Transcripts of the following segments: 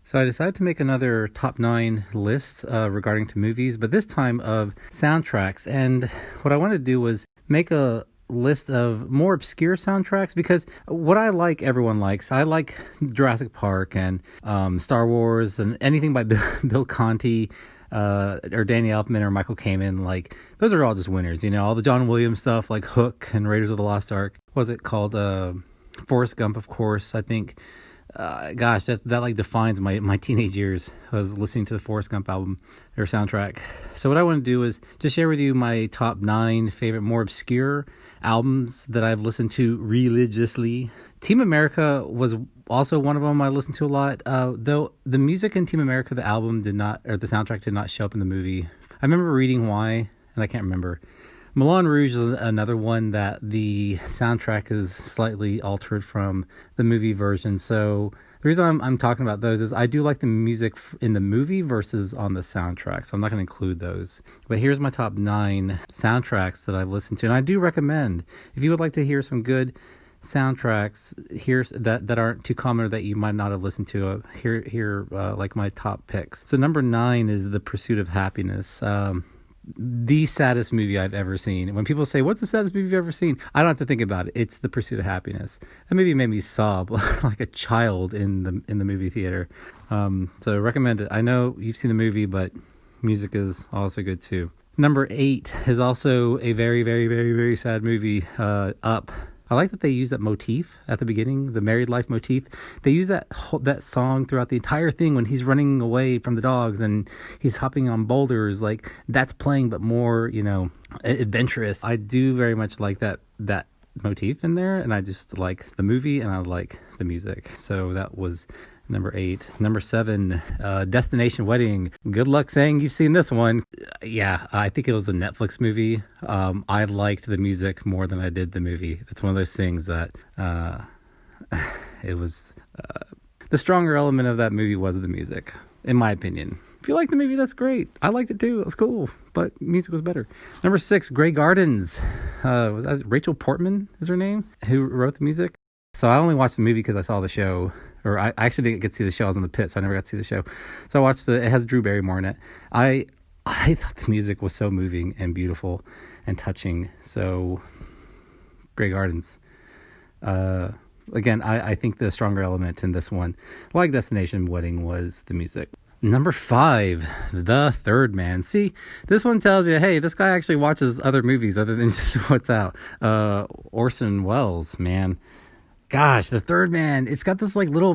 So I decided to make another top 9 list regarding to movies, but this time of soundtracks. And what I wanted to do was make a list of more obscure soundtracks because what I like, everyone likes. I like Jurassic Park and Star Wars and anything by Bill Conti. Or Danny Elfman or Michael Kamen, like those are all just winners, all the John Williams stuff like Hook and Raiders of the Lost Ark. What was it called? Forrest Gump, of course. I think gosh, that like defines my teenage years. I was listening to the Forrest Gump album or soundtrack. So what I want to do is just share with you my top 9 favorite, more obscure albums that I've listened to religiously. Team America was also one of them I listened to a lot. Though the music in Team America, the album did not, or the soundtrack did not show up in the movie. I remember reading why, and I can't remember. Moulin Rouge is another one that the soundtrack is slightly altered from the movie version. So the reason I'm talking about those is I do like the music in the movie versus on the soundtrack. So I'm not going to include those. But here's my top 9 soundtracks that I've listened to. And I do recommend, if you would like to hear some good soundtracks here's that aren't too common or that you might not have listened to, here like my top picks. So number 9 is The Pursuit of Happiness. The saddest movie I've ever seen. When people say, what's the saddest movie you've ever seen? I don't have to think about it. It's The Pursuit of Happiness. That movie made me sob like a child in the movie theater. So recommend it. I know you've seen the movie, but music is also good too. Number 8 is also a very, very, very, very sad movie, Up. I like that they use that motif at the beginning, the married life motif. They use that song throughout the entire thing when he's running away from the dogs and he's hopping on boulders. Like, that's playing, but more, adventurous. I do very much like that motif in there, and I just like the movie and I like the music. So that was number 8. Number 7, Destination Wedding. Good luck saying you've seen this one. Yeah, I think it was a Netflix movie. I liked the music more than I did the movie. It's one of those things that it was the stronger element of that movie was the music, in my opinion. If you like the movie, that's great. I liked it too. It was cool, but music was better. Number 6, Grey Gardens. Was that Rachel Portman is her name, who wrote the music? So I only watched the movie because I saw the show. Or I actually didn't get to see the show. I was in the pit, so I never got to see the show. So I watched it has Drew Barrymore in it. I thought the music was so moving and beautiful and touching. So, Grey Gardens. Again, I think the stronger element in this one, like Destination Wedding, was the music. Number 5, The Third Man. See, this one tells you, hey, this guy actually watches other movies other than just what's out. Orson Welles, man. Gosh, The Third Man, it's got this like little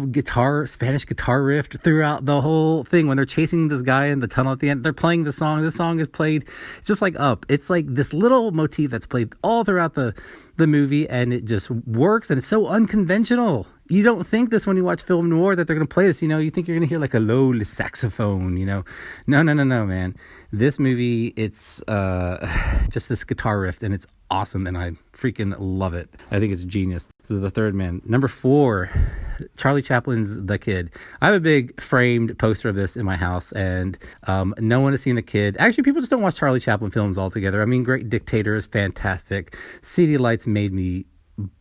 Spanish guitar riff throughout the whole thing. When they're chasing this guy in the tunnel at the end, they're playing the song. This song is played just like Up. It's like this little motif that's played all throughout the movie, and it just works, and it's so unconventional. You don't think this when you watch film noir that they're going to play this, you think you're going to hear like a low saxophone, No, man. This movie, it's just this guitar riff, and it's awesome, and I freaking love it. I think it's genius. This is The Third Man. Number 4, Charlie Chaplin's The Kid. I have a big framed poster of this in my house, and no one has seen The Kid. Actually, people just don't watch Charlie Chaplin films altogether. I mean, Great Dictator is fantastic. City Lights made me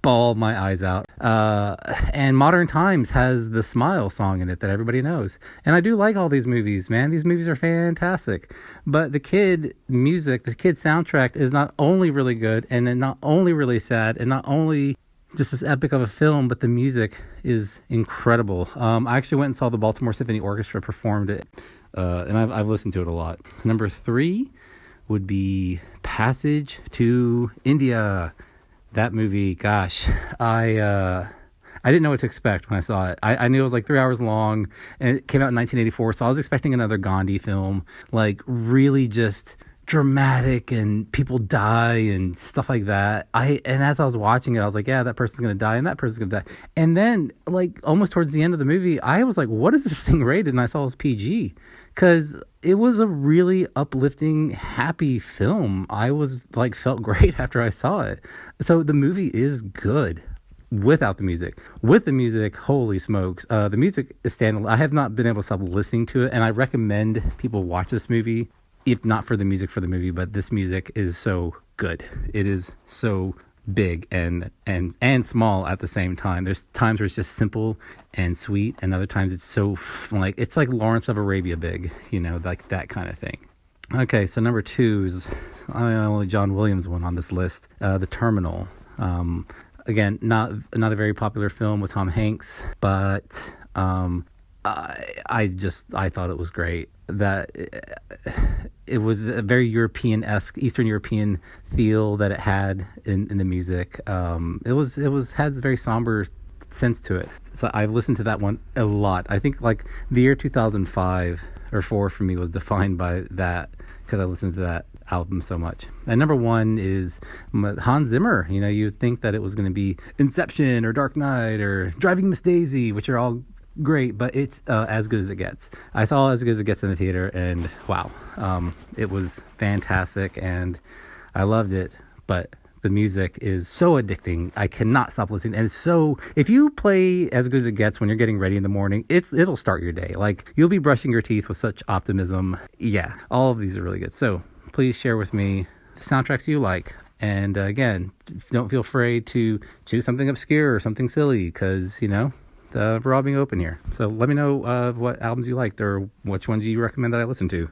bawl my eyes out. And Modern Times has the Smile song in it that everybody knows. And I do like all these movies, man. These movies are fantastic. But the Kid music, the Kid soundtrack is not only really good and then not only really sad and not only just as epic of a film, but the music is incredible. I actually went and saw the Baltimore Symphony Orchestra performed it. And I've listened to it a lot. Number 3 would be Passage to India. That movie, gosh, I didn't know what to expect when I saw it. I knew it was like 3 hours long, and it came out in 1984, so I was expecting another Gandhi film, like really just dramatic and people die and stuff like that. And as I was watching it, I was like, yeah, that person's gonna die and that person's gonna die. And then, like almost towards the end of the movie, I was like, what is this thing rated? And I saw it was PG. Because it was a really uplifting, happy film. I was like, felt great after I saw it. So the movie is good without the music. With the music, holy smokes. The music is standalone. I have not been able to stop listening to it, and I recommend people watch this movie, if not for the music for the movie, but this music is so good. It is so big and small at the same time. There's times where it's just simple and sweet, and other times it's so like it's like Lawrence of Arabia big, like that kind of thing. Okay, so number 2 is only John Williams one on this list. The Terminal. Again, not a very popular film with Tom Hanks, but I thought it was great. That it was a very European-esque, Eastern European feel that it had in the music. It has a very somber sense to it. So I've listened to that one a lot. I think like the year 2005 or 4 for me was defined by that, because I listened to that album so much. And number 1 is Hans Zimmer. You'd think that it was going to be Inception or Dark Knight or Driving Miss Daisy, which are all great, but it's As Good as It Gets. I saw As Good as It Gets in the theater, and wow, it was fantastic, and I loved it. But the music is so addicting. I cannot stop listening. And so if you play As Good as It Gets when you're getting ready in the morning, it'll start your day. Like, you'll be brushing your teeth with such optimism. Yeah, all of these are really good. So please share with me the soundtracks you like. And again, don't feel afraid to choose something obscure or something silly, because, we're all being open here. So let me know what albums you liked or which ones you recommend that I listen to.